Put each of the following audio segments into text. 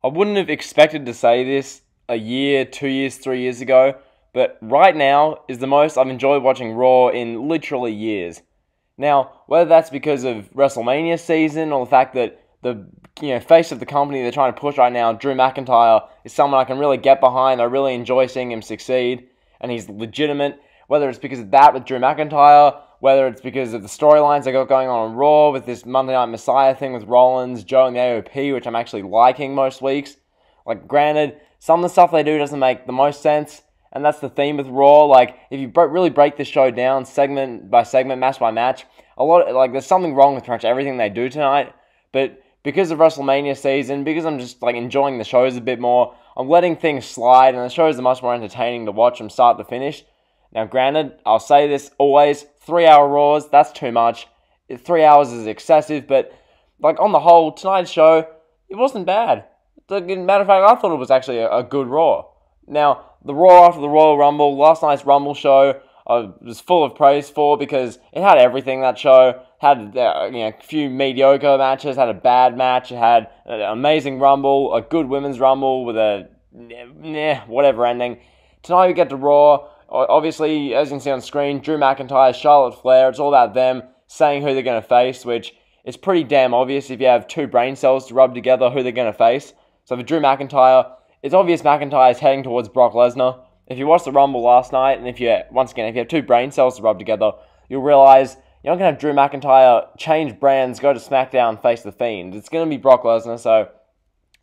I wouldn't have expected to say this a year, 2 years, 3 years ago, but right now is the most I've enjoyed watching Raw in literally years. Now, whether that's because of WrestleMania season or the fact that the face of the company they're trying to push right now, Drew McIntyre, is someone I can really get behind. I really enjoy seeing him succeed, and he's legitimate. Whether it's because of that with Drew McIntyre, whether it's because of the storylines they got going on Raw with this Monday Night Messiah thing with Rollins, Joe, and the AOP, which I'm actually liking most weeks. Like, granted, some of the stuff they do doesn't make the most sense, and that's the theme with Raw. Like, if you really break the show down segment by segment, match by match, there's something wrong with pretty much everything they do tonight. But because of WrestleMania season, because I'm just enjoying the shows a bit more, I'm letting things slide, and the shows are much more entertaining to watch from start to finish. Now, granted, I'll say this always, 3-hour Raws, that's too much. 3 hours is excessive, but on the whole, tonight's show, it wasn't bad. Matter of fact, I thought it was actually a good Raw. Now, the Raw after the Royal Rumble, last night's Rumble show, I was full of praise for because it had everything, that show. Had a few mediocre matches, had a bad match, it had an amazing Rumble, a good women's Rumble with a whatever ending. Tonight we get to Raw. Obviously, as you can see on screen, Drew McIntyre, Charlotte Flair, it's all about them saying who they're going to face, which is pretty damn obvious if you have two brain cells to rub together who they're going to face. So for Drew McIntyre, it's obvious McIntyre is heading towards Brock Lesnar. If you watched the Rumble last night, and if you have two brain cells to rub together, you'll realize you're not going to have Drew McIntyre change brands, go to SmackDown, and face The Fiend. It's going to be Brock Lesnar, so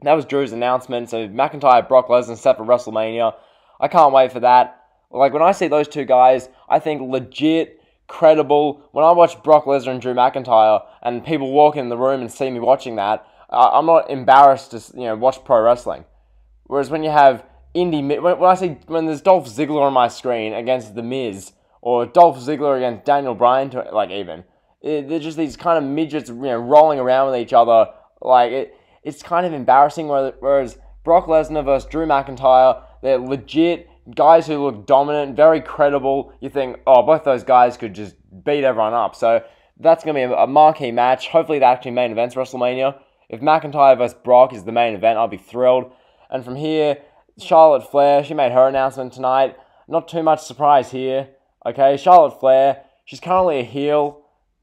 that was Drew's announcement. So McIntyre, Brock Lesnar set for WrestleMania. I can't wait for that. When I see those two guys, I think legit, credible. When I watch Brock Lesnar and Drew McIntyre, and people walk in the room and see me watching that, I'm not embarrassed to watch pro wrestling. Whereas when you have when there's Dolph Ziggler on my screen against The Miz, or Dolph Ziggler against Daniel Bryan, they're just these kind of midgets, rolling around with each other. It's kind of embarrassing. Whereas Brock Lesnar versus Drew McIntyre, they're legit guys who look dominant, very credible. You think, oh, both those guys could just beat everyone up. So that's going to be a marquee match. Hopefully that actually main events WrestleMania. If McIntyre versus Brock is the main event, I'll be thrilled. And from here, Charlotte Flair, she made her announcement tonight. Not too much surprise here. Okay, Charlotte Flair, she's currently a heel,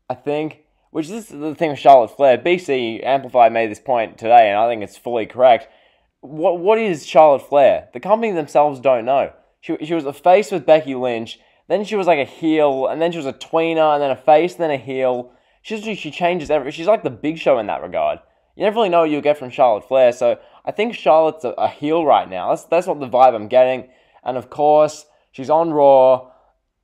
I think. Which is the thing with Charlotte Flair. BC Amplified made this point today, and I think it's fully correct. What is Charlotte Flair? The company themselves don't know. She was a face with Becky Lynch, then she was a heel, and then she was a tweener, and then a face, then a heel. She changes everything. She's like the Big Show in that regard. You never really know what you'll get from Charlotte Flair, so I think Charlotte's a heel right now. That's what the vibe I'm getting. And of course, she's on Raw.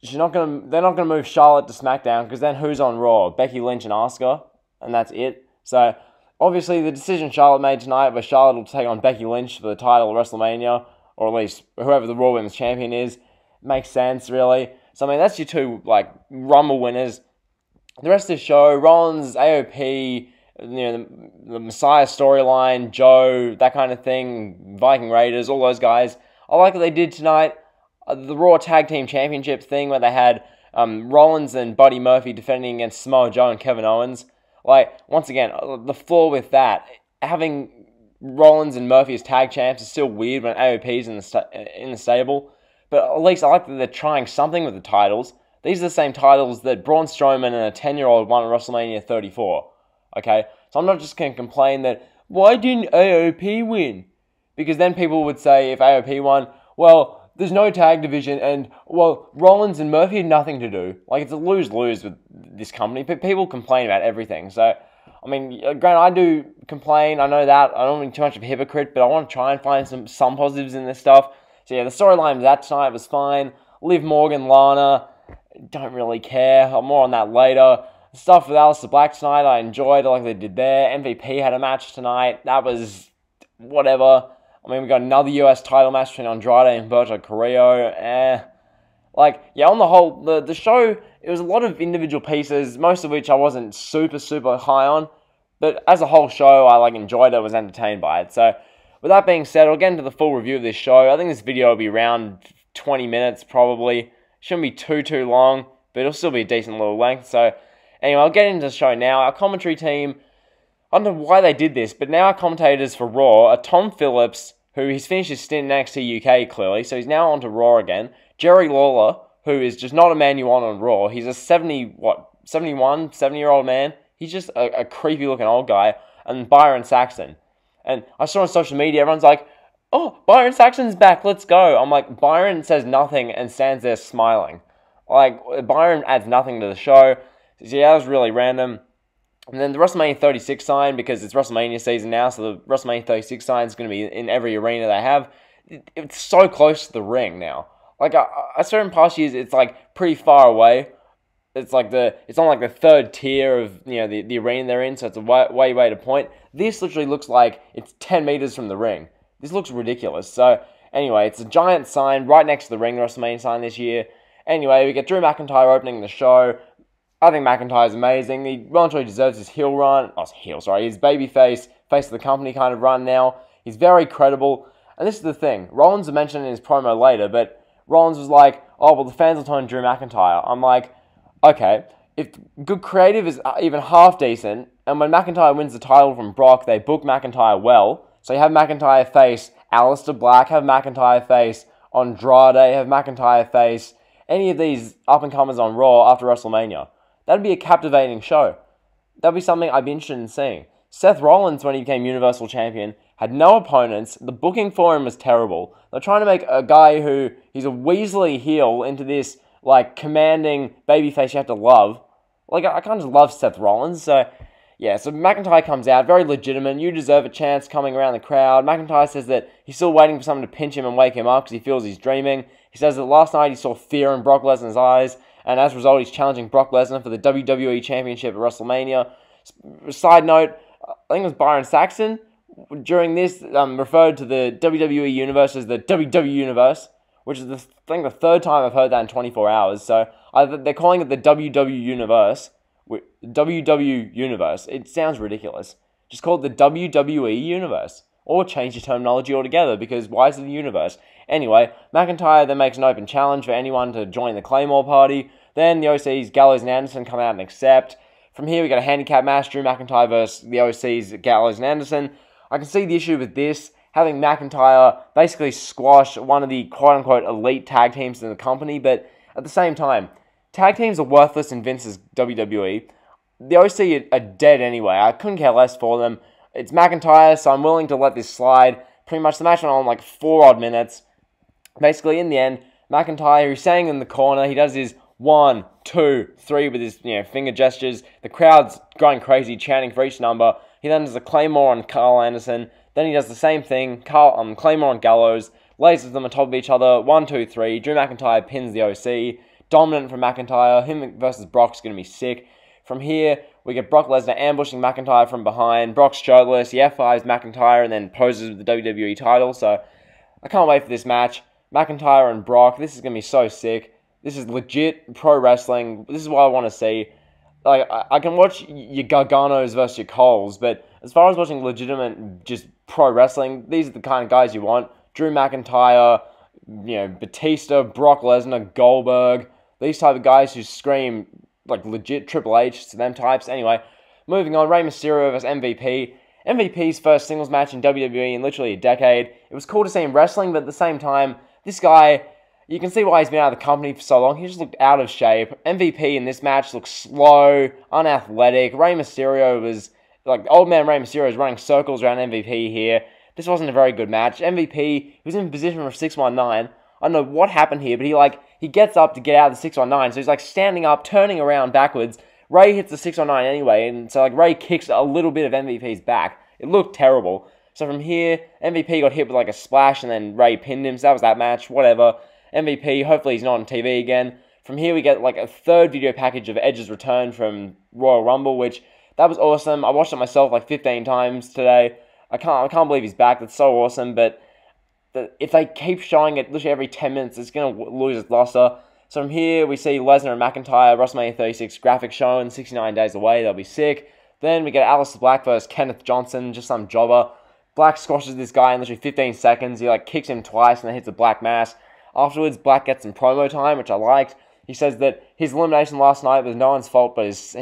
They're not gonna move Charlotte to SmackDown, because then who's on Raw? Becky Lynch and Asuka, and that's it. So obviously, the decision Charlotte made tonight was Charlotte will take on Becky Lynch for the title of WrestleMania, or at least whoever the Raw Women's Champion is. Makes sense, really. So, that's your two, Rumble winners. The rest of the show, Rollins, AOP, the Messiah storyline, Joe, that kind of thing, Viking Raiders, all those guys. I like what they did tonight. The Raw Tag Team Championship thing where they had Rollins and Buddy Murphy defending against Samoa Joe and Kevin Owens. Once again, the flaw with that, having Rollins and Murphy as tag champs is still weird when AOP's in the stable. But at least I like that they're trying something with the titles. These are the same titles that Braun Strowman and a 10-year-old won at WrestleMania 34. Okay? So I'm not just going to complain that, why didn't AOP win? Because then people would say, if AOP won, well, there's no tag division, and, well, Rollins and Murphy had nothing to do. It's a lose-lose with this company, but people complain about everything. So, granted, I do complain, I know that, I don't want to be too much of a hypocrite, but I want to try and find some positives in this stuff. So yeah, the storyline of that tonight was fine. Liv Morgan, Lana, don't really care, more on that later. The stuff with Alistair Black tonight, I enjoyed, like they did there. MVP had a match tonight, that was whatever. We got another US title match between Andrade and Humberto Carrillo. On the whole, the show, it was a lot of individual pieces, most of which I wasn't super, super high on. But as a whole show, I enjoyed it, was entertained by it. So, with that being said, I'll get into the full review of this show. I think this video will be around 20 minutes, probably. Shouldn't be too long, but it'll still be a decent little length. So, anyway, I'll get into the show now. Our commentary team, I don't know why they did this, but now our commentators for Raw are Tom Phillips, who he's finished his stint in NXT UK clearly, so he's now on to Raw again. Jerry Lawler, who is just not a man you want on Raw. He's a 70-year-old man. He's just a creepy looking old guy. And Byron Saxton. And I saw on social media, everyone's like, oh, Byron Saxton's back, let's go. I'm like, Byron says nothing and stands there smiling. Like, Byron adds nothing to the show. So yeah, that was really random. And then the WrestleMania 36 sign, because it's WrestleMania season now, so the WrestleMania 36 sign is going to be in every arena they have. It's so close to the ring now. Like, I saw in past years, it's like pretty far away. It's on like the third tier of, you know, the arena they're in, so it's a way to point. This literally looks like it's 10 meters from the ring. This looks ridiculous. So, anyway, it's a giant sign right next to the ring, the WrestleMania sign this year. Anyway, we get Drew McIntyre opening the show. I think McIntyre's amazing. He well and truly deserves his heel run. Oh, his babyface, face of the company kind of run now. He's very credible. And this is the thing. Rollins will mention in his promo later, but Rollins was like, oh, well, the fans will turn Drew McIntyre. I'm like, okay, if good creative is even half decent, and when McIntyre wins the title from Brock, they book McIntyre well. So you have McIntyre face Alistair Black, have McIntyre face Andrade, have McIntyre face any of these up-and-comers on Raw after WrestleMania. That'd be a captivating show. That'd be something I'd be interested in seeing. Seth Rollins, when he became Universal Champion, had no opponents. The booking for him was terrible. They're trying to make a guy who, he's a Weasley heel into this, like, commanding babyface you have to love. Like, I can't just love Seth Rollins, so... Yeah, so McIntyre comes out, very legitimate. You deserve a chance coming around the crowd. McIntyre says that he's still waiting for someone to pinch him and wake him up because he feels he's dreaming. He says that last night he saw fear in Brock Lesnar's eyes, and as a result, he's challenging Brock Lesnar for the WWE Championship at WrestleMania. Side note, I think it was Byron Saxton during this referred to the WWE Universe as the WWE Universe, which is, I think, the third time I've heard that in 24 hours. So they're calling it the WWE Universe. WW Universe. It sounds ridiculous. Just call it the WWE Universe. Or change your terminology altogether, because why is it a universe? Anyway, McIntyre then makes an open challenge for anyone to join the Claymore party. Then the OC's Gallows and Anderson come out and accept. From here, we got a handicap match, Drew McIntyre versus the OC's Gallows and Anderson. I can see the issue with this, having McIntyre basically squash one of the quote-unquote elite tag teams in the company, but at the same time, tag teams are worthless in Vince's WWE. The OC are dead anyway. I couldn't care less for them. It's McIntyre, so I'm willing to let this slide. Pretty much the match went on like 4 odd minutes. Basically, in the end, McIntyre, who's saying in the corner, he does his 1, 2, 3 with his finger gestures. The crowd's going crazy, chanting for each number. He then does a Claymore on Carl Anderson. Then he does the same thing, Claymore on Gallows. Lays them on top of each other. 1, 2, 3. Drew McIntyre pins the OC. Dominant from McIntyre. Him versus Brock's going to be sick. From here, we get Brock Lesnar ambushing McIntyre from behind. Brock's shirtless. He F5s McIntyre and then poses with the WWE title. So, I can't wait for this match. McIntyre and Brock. This is going to be so sick. This is legit pro wrestling. This is what I want to see. Like, I can watch your Garganos versus your Coles, but as far as watching legitimate, just pro wrestling, these are the kind of guys you want. Drew McIntyre, Batista, Brock Lesnar, Goldberg. These type of guys who scream like legit Triple H to them types. Anyway, moving on, Rey Mysterio versus MVP. MVP's first singles match in WWE in literally a decade. It was cool to see him wrestling, but at the same time, this guy, you can see why he's been out of the company for so long. He just looked out of shape. MVP in this match looked slow, unathletic. Rey Mysterio was, like, old man Rey Mysterio was running circles around MVP here. This wasn't a very good match. MVP, he was in position for 619. I don't know what happened here, but he gets up to get out of the 619, so he's like standing up, turning around backwards. Ray hits the 619 anyway, and so like Ray kicks a little bit of MVP's back. It looked terrible. So from here, MVP got hit with like a splash, and then Ray pinned him, so that was that match, whatever. MVP, hopefully he's not on TV again. From here we get like a third video package of Edge's return from Royal Rumble, which, that was awesome. I watched it myself like 15 times today. I can't believe he's back, that's so awesome, but if they keep showing it literally every 10 minutes, it's going to lose its luster. So from here, we see Lesnar and McIntyre, WrestleMania 36 graphic showing, 69 days away, they'll be sick. Then we get Alistair Black versus Kenneth Johnson, just some jobber. Black squashes this guy in literally 15 seconds, he like kicks him twice and then hits a Black mass. Afterwards, Black gets some promo time, which I liked. He says that his elimination last night was no one's fault but his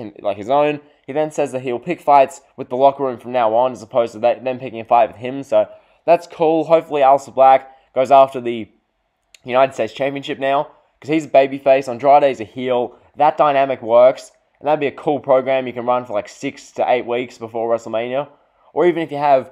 own. He then says that he'll pick fights with the locker room from now on, as opposed to them picking a fight with him. So that's cool. Hopefully Alistair Black goes after the United States Championship now, because he's a babyface, Andrade's a heel. That dynamic works, and that'd be a cool program you can run for like 6 to 8 weeks before WrestleMania. Or even if you have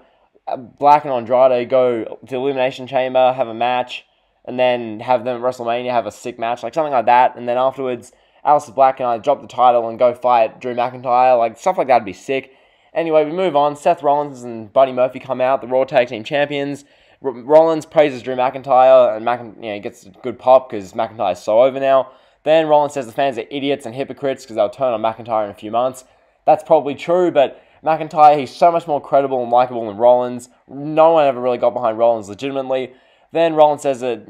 Black and Andrade go to the Elimination Chamber, have a match, and then have them at WrestleMania have a sick match, like something like that, and then afterwards Alistair Black and I drop the title and go fight Drew McIntyre, like stuff like that would be sick. Anyway, we move on. Seth Rollins and Buddy Murphy come out, the Raw Tag Team Champions. Rollins praises Drew McIntyre, and he gets a good pop because McIntyre's so over now. Then Rollins says the fans are idiots and hypocrites because they'll turn on McIntyre in a few months. That's probably true, but McIntyre, he's so much more credible and likable than Rollins. No one ever really got behind Rollins legitimately. Then Rollins says that,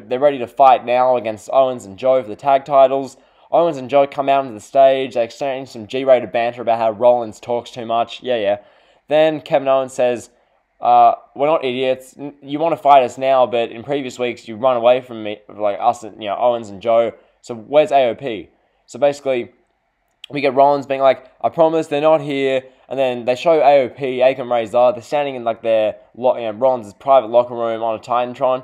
they're ready to fight now against Owens and Joe for the tag titles. Owens and Joe come out onto the stage. They exchange some G-rated banter about how Rollins talks too much. Yeah. Then Kevin Owens says, we're not idiots. You want to fight us now, but in previous weeks you run away from me, like us, Owens and Joe. So where's AOP? So basically, we get Rollins being like, I promise they're not here. And then they show AOP, Akam Razor. They're standing in like their, Rollins' private locker room on a Titantron.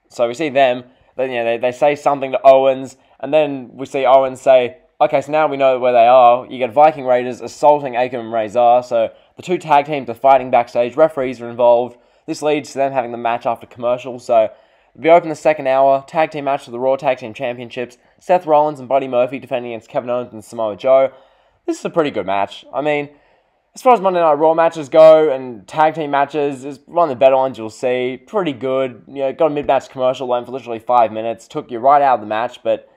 So we see them. Then they say something to Owens. And then we see Owens say, okay, so now we know where they are. You get Viking Raiders assaulting Akam and Razor. So the two tag teams are fighting backstage. Referees are involved. This leads to them having the match after commercial. So we open the second hour. Tag team match for the Raw Tag Team Championships. Seth Rollins and Buddy Murphy defending against Kevin Owens and Samoa Joe. This is a pretty good match. I mean, as far as Monday Night Raw matches go and tag team matches, it's one of the better ones you'll see. Pretty good. Got a mid-match commercial went for literally 5 minutes. Took you right out of the match, but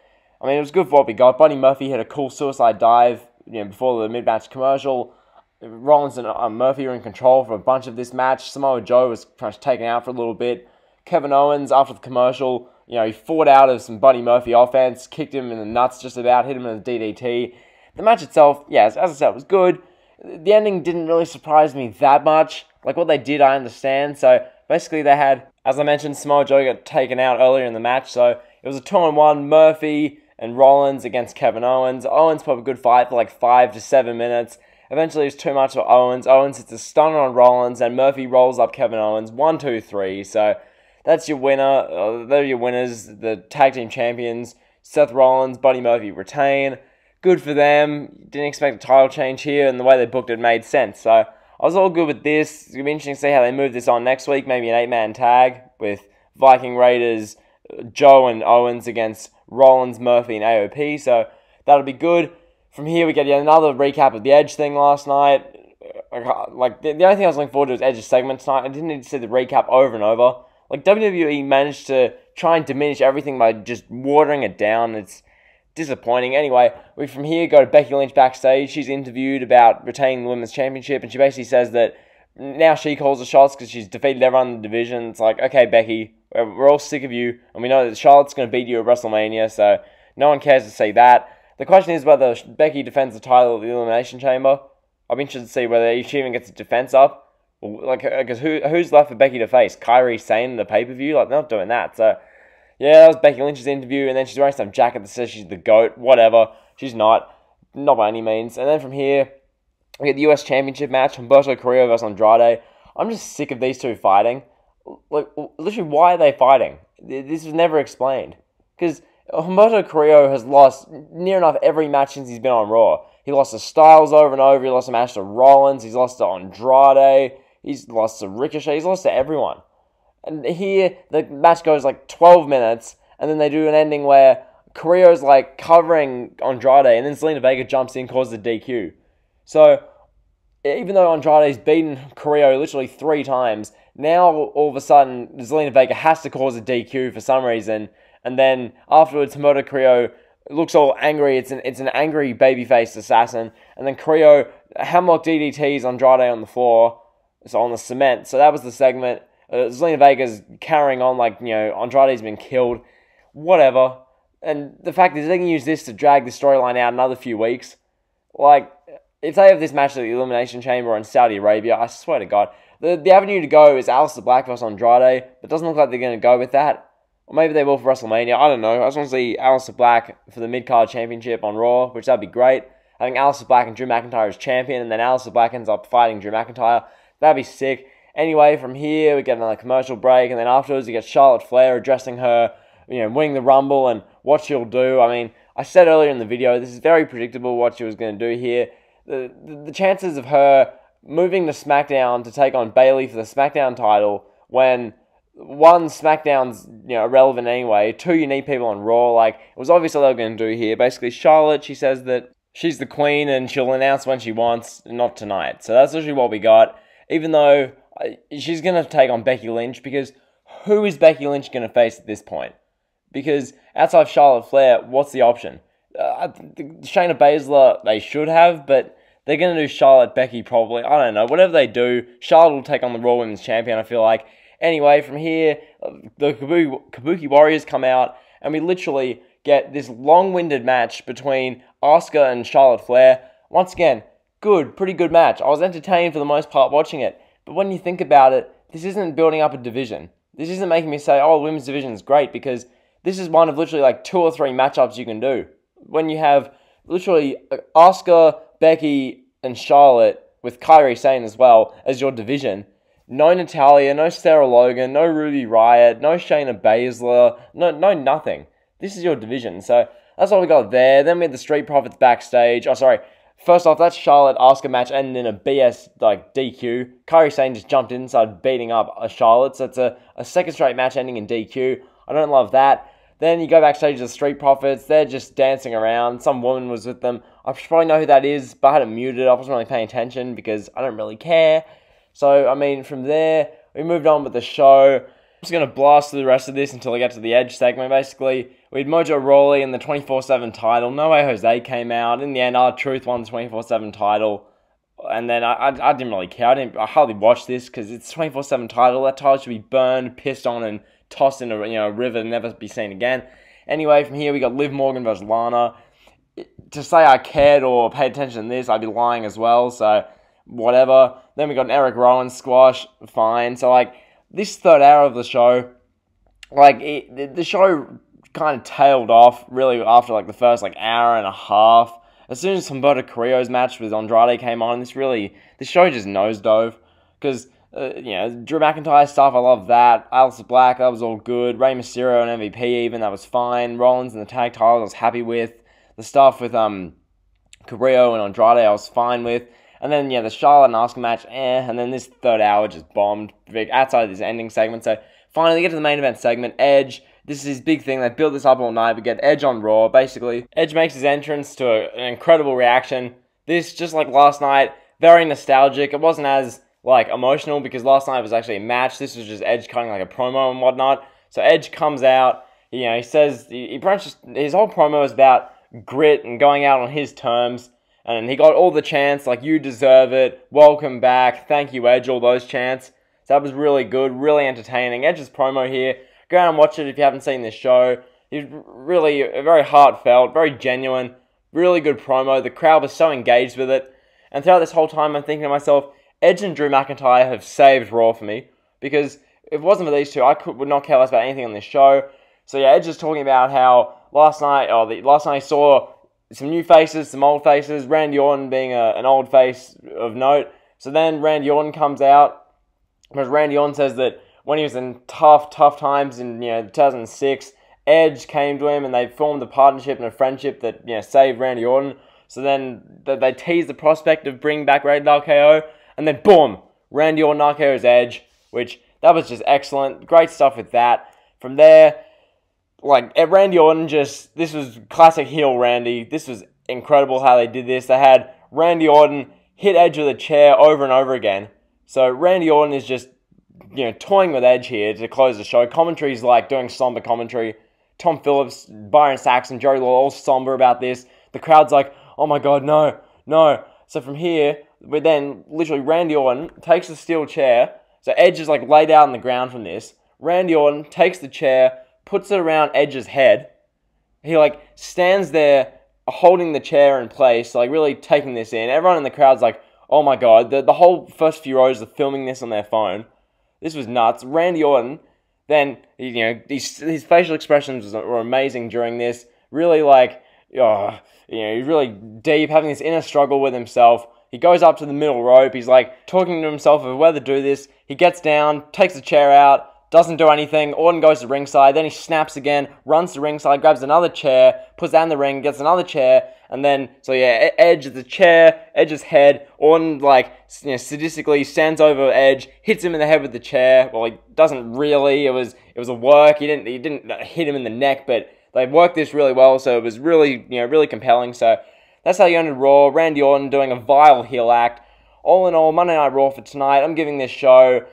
I mean, it was good for what we got. Buddy Murphy had a cool suicide dive, before the mid-match commercial. Rollins and Murphy were in control for a bunch of this match. Samoa Joe was kind of taken out for a little bit. Kevin Owens, after the commercial, he fought out of some Buddy Murphy offense, kicked him in the nuts just about, hit him in a DDT. The match itself, as I said, was good. The ending didn't really surprise me that much. Like, what they did, I understand. So, basically, they had, as I mentioned, Samoa Joe got taken out earlier in the match. So, it was a 2-on-1, Murphy and Rollins against Kevin Owens. Owens put up a good fight for like 5 to 7 minutes. Eventually, it was too much for Owens. Owens hits a stunner on Rollins, and Murphy rolls up Kevin Owens. 1, 2, 3. So, that's your winner. They're your winners. The tag team champions. Seth Rollins, Buddy Murphy retain. Good for them. Didn't expect a title change here, and the way they booked it made sense. So, I was all good with this. It's going to be interesting to see how they move this on next week. Maybe an 8-man tag with Viking Raiders, Joe and Owens against Rollins, Murphy, and AOP. So, that'll be good. From here, we get yet another recap of the Edge thing last night. Like, the only thing I was looking forward to was Edge's segment tonight. I didn't need to see the recap over and over. Like, WWE managed to try and diminish everything by just watering it down. It's disappointing. Anyway, we from here go to Becky Lynch backstage. She's interviewed about retaining the Women's Championship, and she basically says that now she calls the shots because she's defeated everyone in the division. It's like, okay, Becky, we're all sick of you, and we know that Charlotte's going to beat you at WrestleMania, so no one cares to see that. The question is whether Becky defends the title at the Elimination Chamber. I'm interested to see whether she even gets a defense up. Like, because who's left for Becky to face? Kairi Sane in the pay-per-view? Like, they're not doing that. So, yeah, that was Becky Lynch's interview, and then she's wearing some jacket that says she's the GOAT. Whatever. She's not by any means. And then from here, we get the US Championship match, Humberto Carrillo versus Andrade. I'm just sick of these two fighting. Like, literally, why are they fighting? This was never explained. Because Humberto Carrillo has lost near enough every match since he's been on Raw. He lost to Styles over and over. He lost a match to Rollins. He's lost to Andrade. He's lost to Ricochet. He's lost to everyone. And here, the match goes like 12 minutes, and then they do an ending where Carrillo's like covering Andrade, and then Zelina Vega jumps in, causes a DQ. So, even though Andrade's beaten Carrillo literally 3 times, now all of a sudden, Zelina Vega has to cause a DQ for some reason, and then afterwards, Humberto Carrillo looks all angry. It's an angry babyface assassin, and then Carrillo hammerlock DDTs Andrade on the floor, so on the cement. So that was the segment. Zelina Vega's carrying on like, Andrade's been killed. Whatever. And the fact is, they can use this to drag the storyline out another few weeks. Like, if they have this match at the Elimination Chamber in Saudi Arabia, I swear to God, the avenue to go is Alistair Black versus Andrade. But it doesn't look like they're going to go with that. Or maybe they will for WrestleMania. I don't know. I just want to see Alistair Black for the mid-card championship on Raw, which that'd be great. having Alistair Black and Drew McIntyre as champion, and then Alistair Black ends up fighting Drew McIntyre. That'd be sick. Anyway, from here, we get another commercial break, and then afterwards, you get Charlotte Flair addressing her, winning the Rumble and what she'll do. I mean, I said earlier in the video, this is very predictable what she was going to do here. The chances of her moving to SmackDown to take on Bayley for the SmackDown title when one, SmackDown's irrelevant anyway, two, you need people on Raw. Like, it was obvious what they were going to do here. Basically, Charlotte, she says that she's the queen and she'll announce when she wants, not tonight. So that's literally what we got. Even though she's going to take on Becky Lynch, because who is Becky Lynch going to face at this point? Because outside of Charlotte Flair, what's the option? Shayna Baszler, they should have, but they're going to do Charlotte, Becky probably. I don't know. Whatever they do, Charlotte will take on the Raw Women's Champion, I feel like. Anyway, from here, the Kabuki Warriors come out, and we literally get this long-winded match between Asuka and Charlotte Flair. Once again, pretty good match. I was entertained for the most part watching it. But when you think about it, this isn't building up a division. This isn't making me say, oh, the women's division is great, because this is one of literally like 2 or 3 matchups you can do. When you have literally Asuka, Becky, and Charlotte, with Kairi Sane as well, as your division. No Natalya, no Sarah Logan, no Ruby Riott, no Shayna Baszler, no nothing. This is your division. So that's what we got there. Then we had the Street Profits backstage. Oh, sorry. First off, that Charlotte-Asuka match ended in a BS DQ. Kairi Sane just jumped in and started beating up Charlotte. So it's a second straight match ending in DQ. I don't love that. Then you go backstage to the Street Profits. They're just dancing around. Some woman was with them. I should probably know who that is, but I had it muted. I wasn't really paying attention because I don't really care. So, I mean, from there, we moved on with the show. I'm just going to blast through the rest of this until I get to the Edge segment, basically. We had Mojo Rawley in the 24/7 title. No Way Jose came out. In the end, R-Truth won the 24/7 title. And then I didn't really care. I hardly watched this because it's 24/7 title. That title should be burned, pissed on, and tossed in a river and never be seen again. Anyway, from here we got Liv Morgan versus Lana. To say I cared or paid attention to this, I'd be lying as well, so whatever. Then we got an Eric Rowan squash, fine. So, this third hour of the show, the show kind of tailed off, really, after, the first, hour and a half. As soon as Humberto Carrillo's match with Andrade came on, this show just nosedove, because Drew McIntyre stuff, I love that. Alistair Black, that was all good. Rey Mysterio and MVP even, that was fine. Rollins and the tag titles, I was happy with. The stuff with Carrillo and Andrade, I was fine with. And then, the Charlotte and Asuka match, and then this third hour just bombed outside of this ending segment. So, finally, get to the main event segment. Edge, this is his big thing. They built this up all night. We get Edge on Raw, basically. Edge makes his entrance to an incredible reaction. This, just like last night, very nostalgic. It wasn't as emotional because last night was actually a match. This was just Edge cutting a promo and whatnot. So Edge comes out, he says, he branches, his whole promo is about grit and going out on his terms. And he got all the chants, you deserve it, welcome back, thank you Edge, all those chants. So that was really good, really entertaining. Edge's promo here, go out and watch it if you haven't seen this show. He's really very heartfelt, very genuine, really good promo. The crowd was so engaged with it. And throughout this whole time, I'm thinking to myself, Edge and Drew McIntyre have saved Raw for me, because if it wasn't for these two, I would not care less about anything on this show. So yeah, Edge is talking about how last night he saw some new faces, some old faces, Randy Orton being an old face of note. So then Randy Orton comes out, because Randy Orton says that when he was in tough times in 2006, Edge came to him and they formed a partnership and a friendship that saved Randy Orton. So then they tease the prospect of bringing back Rated RKO. And then, boom, Randy Orton RKO's Edge, which, that was just excellent. Great stuff with that. From there, Randy Orton this was classic heel Randy. This was incredible how they did this. They had Randy Orton hit Edge with a chair over and over again. So Randy Orton is just, toying with Edge here to close the show. Commentary's doing somber commentary. Tom Phillips, Byron Saxton, Jerry Lawler, all somber about this. The crowd's like, oh my god, no. So from here, literally Randy Orton takes the steel chair. So Edge is laid out on the ground from this. Randy Orton takes the chair, puts it around Edge's head. He stands there holding the chair in place, really taking this in. Everyone in the crowd's like, oh my god. The whole first few rows are filming this on their phone. This was nuts. Randy Orton, then, his facial expressions were amazing during this. Really he's really deep, having this inner struggle with himself. He goes up to the middle rope. He's like talking to himself of whether to do this. He gets down, takes the chair out, doesn't do anything. Orton goes to ringside. Then he snaps again, runs to ringside, grabs another chair, puts that in the ring, gets another chair. And then, Edge is the chair, Edge's head. Orton, sadistically stands over Edge, hits him in the head with the chair. Well, he doesn't really. It was a work. He didn't hit him in the neck, but they worked this really well. So it was really, really compelling. So that's how you ended Raw. Randy Orton doing a vile heel act. All in all, Monday Night Raw for tonight. I'm giving this show...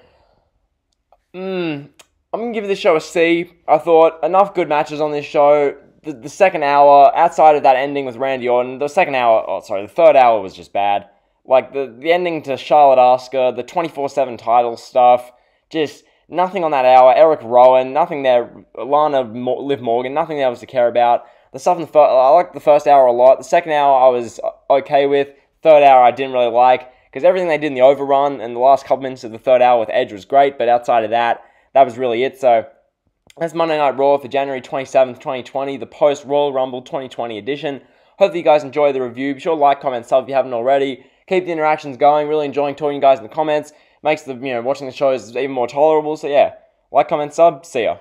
I'm going to give this show a C. I thought enough good matches on this show. The second hour, outside of that ending with Randy Orton, the third hour was just bad. Like, the ending to Charlotte Asuka, the 24/7 title stuff, just nothing on that hour. Eric Rowan, nothing there. Lana, Liv Morgan, nothing there was to care about. The stuff in I liked the first hour a lot. The second hour I was okay with. Third hour I didn't really like, because everything they did in the overrun and the last couple minutes of the third hour with Edge was great, but outside of that, that was really it. So that's Monday Night Raw for January 27th, 2020, the post-Royal Rumble 2020 edition. Hopefully you guys enjoy the review. Be sure to like, comment, sub if you haven't already. Keep the interactions going. Really enjoying talking to you guys in the comments. Makes the watching the shows even more tolerable. So yeah, like, comment, sub. See ya.